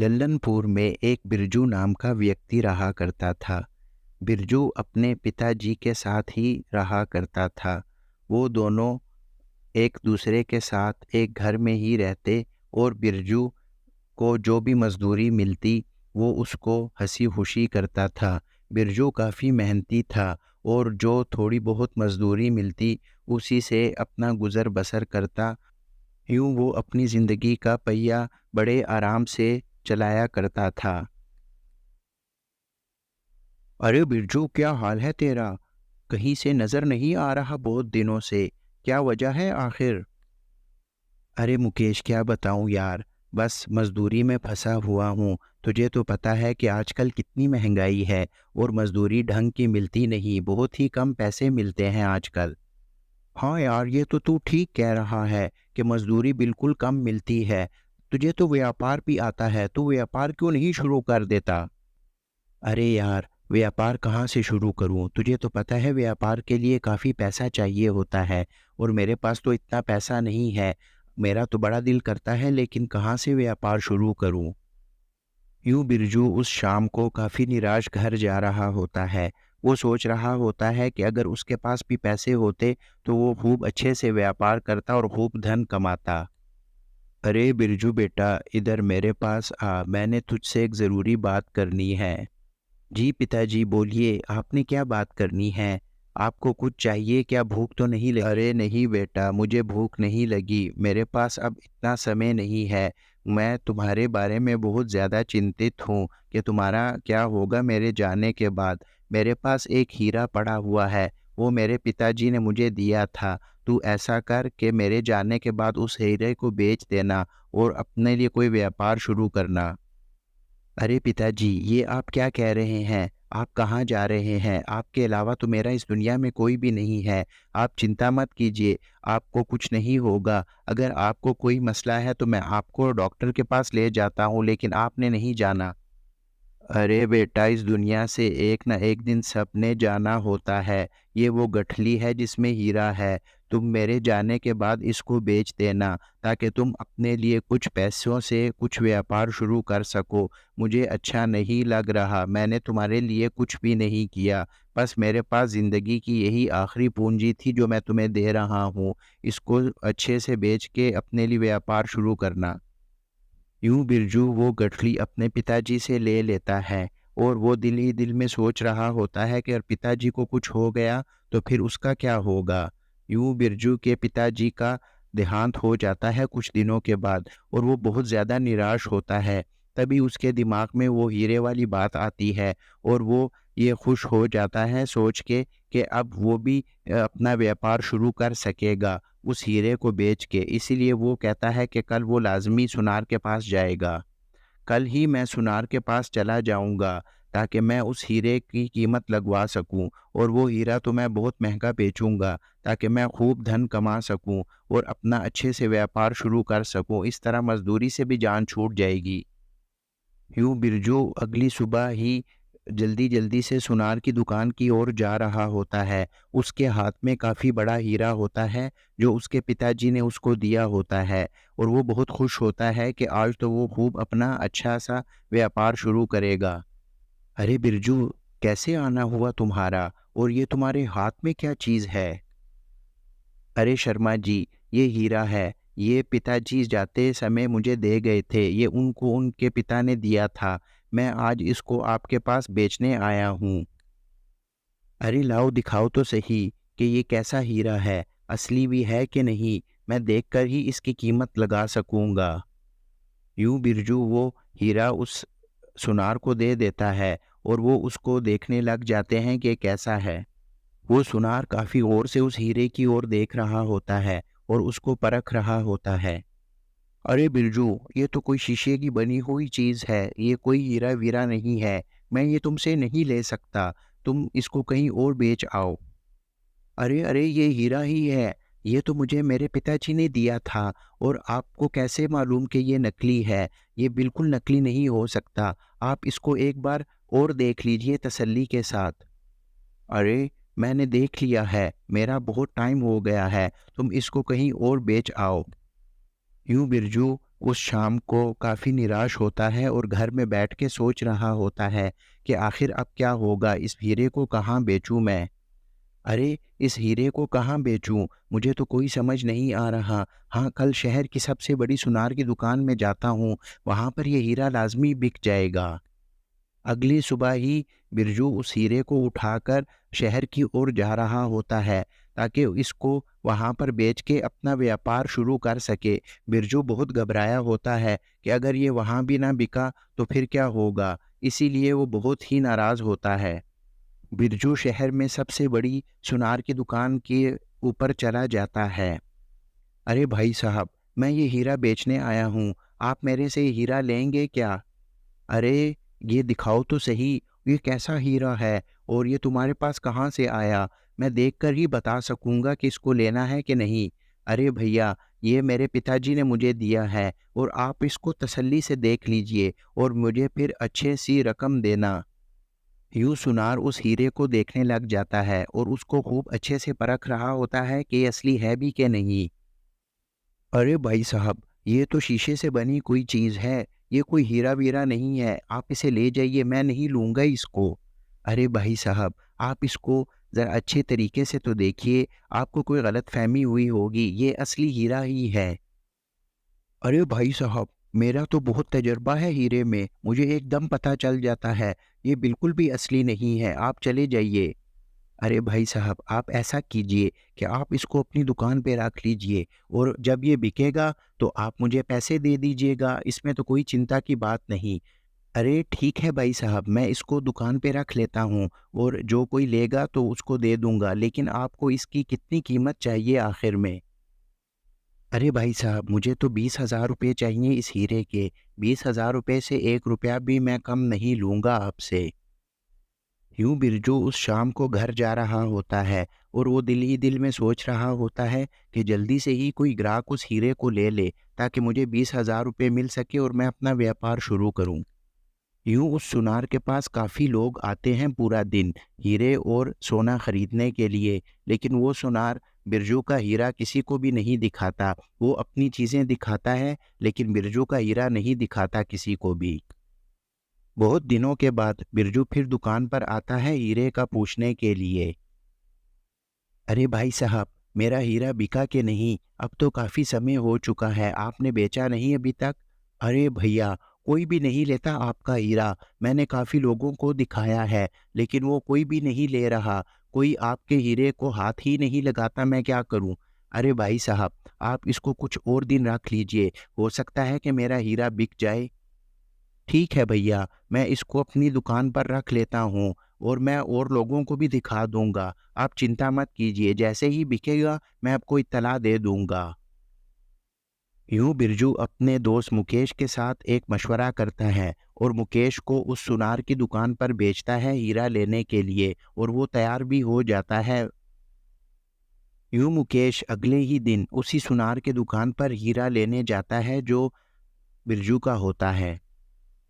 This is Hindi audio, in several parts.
लल्लनपुर में एक बिरजू नाम का व्यक्ति रहा करता था। बिरजू अपने पिताजी के साथ ही रहा करता था। वो दोनों एक दूसरे के साथ एक घर में ही रहते और बिरजू को जो भी मज़दूरी मिलती वो उसको हँसी-खुशी करता था। बिरजू काफ़ी मेहनती था और जो थोड़ी बहुत मज़दूरी मिलती उसी से अपना गुज़र-बसर करता। यूँ वो अपनी ज़िंदगी का पहिया बड़े आराम से चलाया करता था। अरे बिरजू, क्या हाल है तेरा? कहीं से नज़र नहीं आ रहा बहुत दिनों से। क्या वजह है आखिर? अरे मुकेश, क्या बताऊं यार, बस मज़दूरी में फंसा हुआ हूँ। तुझे तो पता है कि आजकल कितनी महंगाई है और मज़दूरी ढंग की मिलती नहीं, बहुत ही कम पैसे मिलते हैं आजकल। हाँ यार, ये तो तू ठीक कह रहा है कि मज़दूरी बिल्कुल कम मिलती है। तुझे तो व्यापार भी आता है, तू व्यापार क्यों नहीं शुरू कर देता? अरे यार, व्यापार कहाँ से शुरू करूँ? तुझे तो पता है व्यापार के लिए काफ़ी पैसा चाहिए होता है और मेरे पास तो इतना पैसा नहीं है। मेरा तो बड़ा दिल करता है लेकिन कहाँ से व्यापार शुरू करूँ? यूँ बिरजू उस शाम को काफ़ी निराश घर जा रहा होता है। वो सोच रहा होता है कि अगर उसके पास भी पैसे होते तो वो खूब अच्छे से व्यापार करता और खूब धन कमाता। अरे बिरजू बेटा, इधर मेरे पास आ, मैंने तुझसे एक ज़रूरी बात करनी है। जी पिताजी, बोलिए, आपने क्या बात करनी है? आपको कुछ चाहिए क्या? भूख तो नहीं लगी? अरे नहीं बेटा, मुझे भूख नहीं लगी। मेरे पास अब इतना समय नहीं है। मैं तुम्हारे बारे में बहुत ज़्यादा चिंतित हूँ कि तुम्हारा क्या होगा मेरे जाने के बाद। मेरे पास एक हीरा पड़ा हुआ है, वो मेरे पिताजी ने मुझे दिया था। तू ऐसा कर कि मेरे जाने के बाद उस हीरे को बेच देना और अपने लिए कोई व्यापार शुरू करना। अरे पिताजी, ये आप क्या कह रहे हैं? आप कहाँ जा रहे हैं? आपके अलावा तो मेरा इस दुनिया में कोई भी नहीं है। आप चिंता मत कीजिए, आपको कुछ नहीं होगा। अगर आपको कोई मसला है तो मैं आपको डॉक्टर के पास ले जाता हूँ, लेकिन आपने नहीं जाना। अरे बेटा, इस दुनिया से एक ना एक दिन सबने जाना होता है। ये वो गठली है जिसमें हीरा है। तुम मेरे जाने के बाद इसको बेच देना ताकि तुम अपने लिए कुछ पैसों से कुछ व्यापार शुरू कर सको। मुझे अच्छा नहीं लग रहा, मैंने तुम्हारे लिए कुछ भी नहीं किया। बस मेरे पास ज़िंदगी की यही आखिरी पूंजी थी जो मैं तुम्हें दे रहा हूँ। इसको अच्छे से बेच के अपने लिए व्यापार शुरू करना। यूं बिरजू वो गठरी अपने पिताजी से ले लेता है और वो दिल ही दिल में सोच रहा होता है कि अगर पिताजी को कुछ हो गया तो फिर उसका क्या होगा। यूं बिरजू के पिताजी का देहांत हो जाता है कुछ दिनों के बाद और वो बहुत ज़्यादा निराश होता है। तभी उसके दिमाग में वो हीरे वाली बात आती है और वो ये खुश हो जाता है सोच के कि अब वो भी अपना व्यापार शुरू कर सकेगा उस हीरे को बेच के। इसीलिए वो कहता है कि कल वो लाज़मी सुनार के पास जाएगा। कल ही मैं सुनार के पास चला जाऊँगा ताकि मैं उस हीरे की कीमत लगवा सकूँ और वो हीरा तो मैं बहुत महँगा बेचूँगा ताकि मैं खूब धन कमा सकूँ और अपना अच्छे से व्यापार शुरू कर सकूँ। इस तरह मज़दूरी से भी जान छूट जाएगी। यूँ बिरजू अगली सुबह ही जल्दी-जल्दी से सुनार की दुकान की ओर जा रहा होता है। उसके हाथ में काफ़ी बड़ा हीरा होता है, जो उसके पिताजी ने उसको दिया होता है और वो बहुत खुश होता है कि आज तो वो खूब अपना अच्छा-सा व्यापार शुरू करेगा। अरे बिरजू, कैसे आना हुआ तुम्हारा? और ये तुम्हारे हाथ में क्या चीज़ है? अरे शर्मा जी, ये हीरा है। ये पिताजी जाते समय मुझे दे गए थे। ये उनको उनके पिता ने दिया था। मैं आज इसको आपके पास बेचने आया हूँ। अरे लाओ, दिखाओ तो सही कि ये कैसा हीरा है, असली भी है कि नहीं। मैं देखकर ही इसकी कीमत लगा सकूँगा। यूँ बिरजू वो हीरा उस सुनार को दे देता है और वो उसको देखने लग जाते हैं कि कैसा है। वो सुनार काफ़ी गौर से उस हीरे की ओर देख रहा होता है और उसको परख रहा होता है। अरे बिरजू, ये तो कोई शीशे की बनी हुई चीज़ है, ये कोई हीरा-वीरा नहीं है। मैं ये तुमसे नहीं ले सकता, तुम इसको कहीं और बेच आओ। अरे, अरे! ये हीरा ही है, ये तो मुझे मेरे पिताजी ने दिया था और आपको कैसे मालूम कि ये नकली है? ये बिल्कुल नकली नहीं हो सकता, आप इसको एक बार और देख लीजिए तसल्ली के साथ। अरे! मैंने देख लिया है, मेरा बहुत टाइम हो गया है, तुम इसको कहीं और बेच आओ। यूँ बिरजू उस शाम को काफ़ी निराश होता है और घर में बैठ के सोच रहा होता है कि आखिर अब क्या होगा, इस हीरे को कहाँ बेचूँ मैं? अरे! इस हीरे को कहाँ बेचूँ? मुझे तो कोई समझ नहीं आ रहा। हाँ, कल शहर की सबसे बड़ी सुनार की दुकान में जाता हूँ, वहाँ पर ये हीरा लाज़मी बिक जाएगा। अगली सुबह ही बिरजू उस हीरे को उठाकर शहर की ओर जा रहा होता है ताकि इसको वहां पर बेच के अपना व्यापार शुरू कर सके। बिरजू बहुत घबराया होता है कि अगर ये वहां भी ना बिका तो फिर क्या होगा, इसीलिए वो बहुत ही नाराज होता है। बिरजू शहर में सबसे बड़ी सुनार की दुकान के ऊपर चला जाता है। अरे भाई साहब, मैं ये हीरा बेचने आया हूँ, आप मेरे से ये हीरा लेंगे क्या? अरे! ये दिखाओ तो सही, ये कैसा हीरा है और ये तुम्हारे पास कहाँ से आया? मैं देखकर ही बता सकूँगा कि इसको लेना है कि नहीं। अरे भैया, ये मेरे पिताजी ने मुझे दिया है और आप इसको तसल्ली से देख लीजिए और मुझे फिर अच्छी-सी रकम देना। यूँ सुनार उस हीरे को देखने लग जाता है और उसको खूब अच्छे से परख रहा होता है कि ये असली है भी कि नहीं। अरे भाई साहब, ये तो शीशे से बनी कोई चीज़ है, ये कोई हीरा-वीरा नहीं है, आप इसे ले जाइए, मैं नहीं लूँगा इसको। अरे भाई साहब, आप इसको ज़रा अच्छे तरीके से तो देखिए, आपको कोई गलतफ़हमी हुई होगी, ये असली हीरा ही है। अरे भाई साहब, मेरा तो बहुत तजुर्बा है हीरे में, मुझे एकदम पता चल जाता है, ये बिल्कुल भी असली नहीं है, आप चले जाइए। अरे भाई साहब, आप ऐसा कीजिए कि आप इसको अपनी दुकान पे रख लीजिए और जब ये बिकेगा तो आप मुझे पैसे दे दीजिएगा, इसमें तो कोई चिंता की बात नहीं। अरे ठीक है भाई साहब, मैं इसको दुकान पे रख लेता हूँ और जो कोई लेगा तो उसको दे दूँगा, लेकिन आपको इसकी कितनी कीमत चाहिए आखिर में? अरे भाई साहब, मुझे तो 20,000 रुपये चाहिए इस हीरे के, 20,000 रुपये से 1 रुपया भी मैं कम नहीं लूँगा आपसे। यूं बिरजू उस शाम को घर जा रहा होता है और वो दिल ही दिल में सोच रहा होता है कि जल्दी से ही कोई ग्राहक उस हीरे को ले ले ताकि मुझे 20,000 रुपये मिल सके और मैं अपना व्यापार शुरू करूं। यूं उस सुनार के पास काफ़ी लोग आते हैं पूरा दिन हीरे और सोना खरीदने के लिए, लेकिन वो सुनार बिरजू का हीरा किसी को भी नहीं दिखाता। वो अपनी चीज़ें दिखाता है लेकिन बिरजू का हीरा नहीं दिखाता किसी को भी। बहुत दिनों के बाद बिरजू फिर दुकान पर आता है हीरे का पूछने के लिए। अरे भाई साहब, मेरा हीरा बिका कि नहीं? अब तो काफ़ी समय हो चुका है, आपने बेचा नहीं अभी तक। अरे भैया, कोई भी नहीं लेता आपका हीरा, मैंने काफ़ी लोगों को दिखाया है लेकिन वो कोई भी नहीं ले रहा, कोई आपके हीरे को हाथ ही नहीं लगाता, मैं क्या करूं? अरे भाई साहब, आप इसको कुछ और दिन रख लीजिए, हो सकता है कि मेरा हीरा बिक जाए। ठीक है भैया, मैं इसको अपनी दुकान पर रख लेता हूँ और मैं और लोगों को भी दिखा दूँगा। आप चिंता मत कीजिए, जैसे ही बिकेगा मैं आपको इत्तला दे दूँगा। यूँ बिरजू अपने दोस्त मुकेश के साथ एक मशवरा करता है और मुकेश को उस सुनार की दुकान पर बेचता है हीरा लेने के लिए और वो तैयार भी हो जाता है। यूँ मुकेश अगले ही दिन उसी सुनार की दुकान पर हीरा लेने जाता है जो बिरजू का होता है।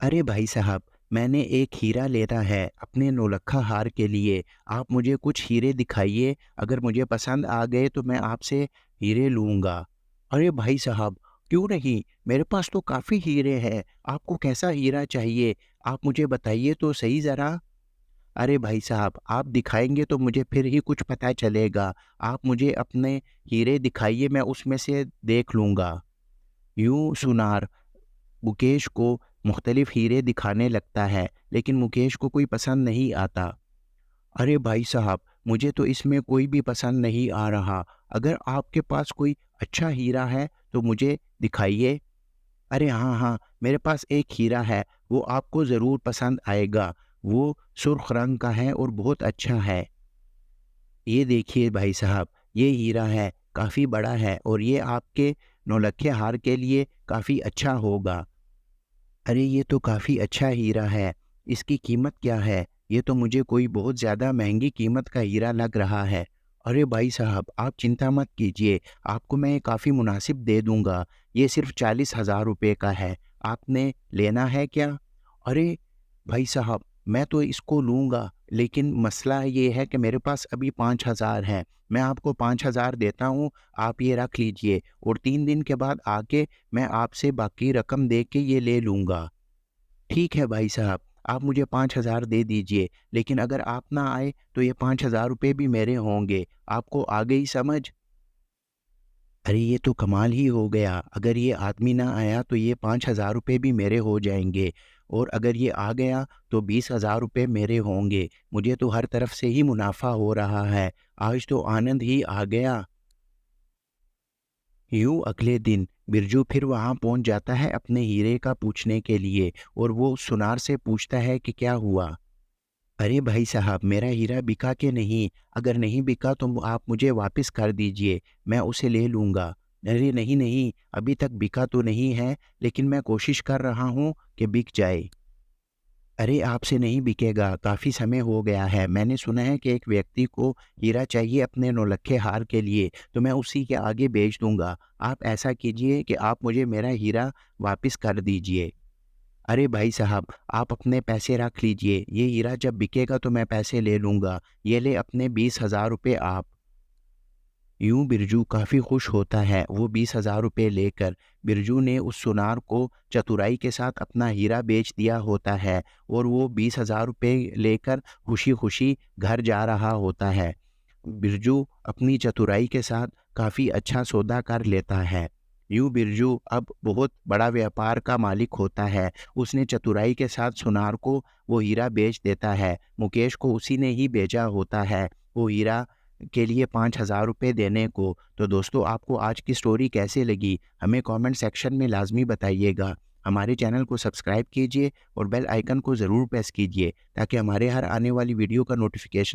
अरे भाई साहब, मैंने एक हीरा लेना है अपने नौलखा हार के लिए, आप मुझे कुछ हीरे दिखाइए, अगर मुझे पसंद आ गए तो मैं आपसे हीरे लूँगा। अरे भाई साहब, क्यों नहीं, मेरे पास तो काफ़ी हीरे हैं, आपको कैसा हीरा चाहिए? आप मुझे बताइए तो सही ज़रा। अरे भाई साहब, आप दिखाएंगे तो मुझे फिर ही कुछ पता चलेगा, आप मुझे अपने हीरे दिखाइए, मैं उसमें से देख लूँगा। यूँ सुनार मुकेश को मुख्तलिफ हीरे दिखाने लगता है लेकिन मुकेश को कोई पसंद नहीं आता। अरे भाई साहब, मुझे तो इसमें कोई भी पसंद नहीं आ रहा, अगर आपके पास कोई अच्छा हीरा है तो मुझे दिखाइए। अरे हाँ हाँ, मेरे पास एक हीरा है, वो आपको ज़रूर पसंद आएगा, वो सुर्ख रंग का है और बहुत अच्छा है। ये देखिए भाई साहब, ये हीरा है, काफ़ी बड़ा है और ये आपके नौलखे हार के लिए काफ़ी अच्छा होगा। अरे ये तो काफ़ी अच्छा हीरा है, इसकी कीमत क्या है? ये तो मुझे कोई बहुत ज़्यादा महंगी कीमत का हीरा लग रहा है। अरे भाई साहब, आप चिंता मत कीजिए, आपको मैं ये काफ़ी मुनासिब दे दूँगा। ये सिर्फ़ 40,000 रुपये का है, आपने लेना है क्या? अरे भाई साहब, मैं तो इसको लूँगा, लेकिन मसला ये है कि मेरे पास अभी 5,000 हैं। मैं आपको 5,000 देता हूँ, आप ये रख लीजिए और 3 दिन के बाद आके मैं आपसे बाकी रकम दे के ये ले लूँगा। ठीक है भाई साहब, आप मुझे 5,000 दे दीजिए, लेकिन अगर आप ना आए तो ये 5,000 रुपए भी मेरे होंगे। आपको आ गई समझ? अरे ये तो कमाल ही हो गया। अगर ये आदमी ना आया तो ये 5,000 रुपए भी मेरे हो जाएँगे और अगर ये आ गया तो 20,000 रुपए मेरे होंगे। मुझे तो हर तरफ से ही मुनाफ़ा हो रहा है। आज तो आनंद ही आ गया। यूँ अगले दिन बिरजू फिर वहाँ पहुँच जाता है अपने हीरे का पूछने के लिए और वो सुनार से पूछता है कि क्या हुआ? अरे भाई साहब, मेरा हीरा बिका कि नहीं? अगर नहीं बिका तो आप मुझे वापस कर दीजिए, मैं उसे ले लूँगा। अरे नहीं, नहीं, अभी तक बिका तो नहीं है, लेकिन मैं कोशिश कर रहा हूँ कि बिक जाए। अरे आपसे नहीं बिकेगा, काफ़ी समय हो गया है। मैंने सुना है कि एक व्यक्ति को हीरा चाहिए अपने नौलक्खे हार के लिए, तो मैं उसी के आगे बेच दूँगा। आप ऐसा कीजिए कि आप मुझे मेरा हीरा वापस कर दीजिए। अरे भाई साहब, आप अपने पैसे रख लीजिए, ये हीरा जब बिकेगा तो मैं पैसे ले लूँगा। ये ले अपने 20,000 रुपए आप। यूँ बिरजू काफ़ी खुश होता है। वो 20,000 रुपए लेकर बिरजू ने उस सुनार को चतुराई के साथ अपना हीरा बेच दिया होता है और वो 20,000 रुपए लेकर खुशी-खुशी घर जा रहा होता है। बिरजू अपनी चतुराई के साथ काफ़ी अच्छा सौदा कर लेता है। यूँ बिरजू अब बहुत बड़ा व्यापार का मालिक होता है। उसने चतुराई के साथ सुनार को वो हीरा बेच देता है। मुकेश को उसी ने ही भेजा होता है वो हीरा के लिए 5,000 रुपए देने को। तो दोस्तों, आपको आज की स्टोरी कैसे लगी? हमें कमेंट सेक्शन में लाज़मी बताइएगा। हमारे चैनल को सब्सक्राइब कीजिए और बेल आइकन को ज़रूर प्रेस कीजिए ताकि हमारे हर आने वाली वीडियो का नोटिफिकेशन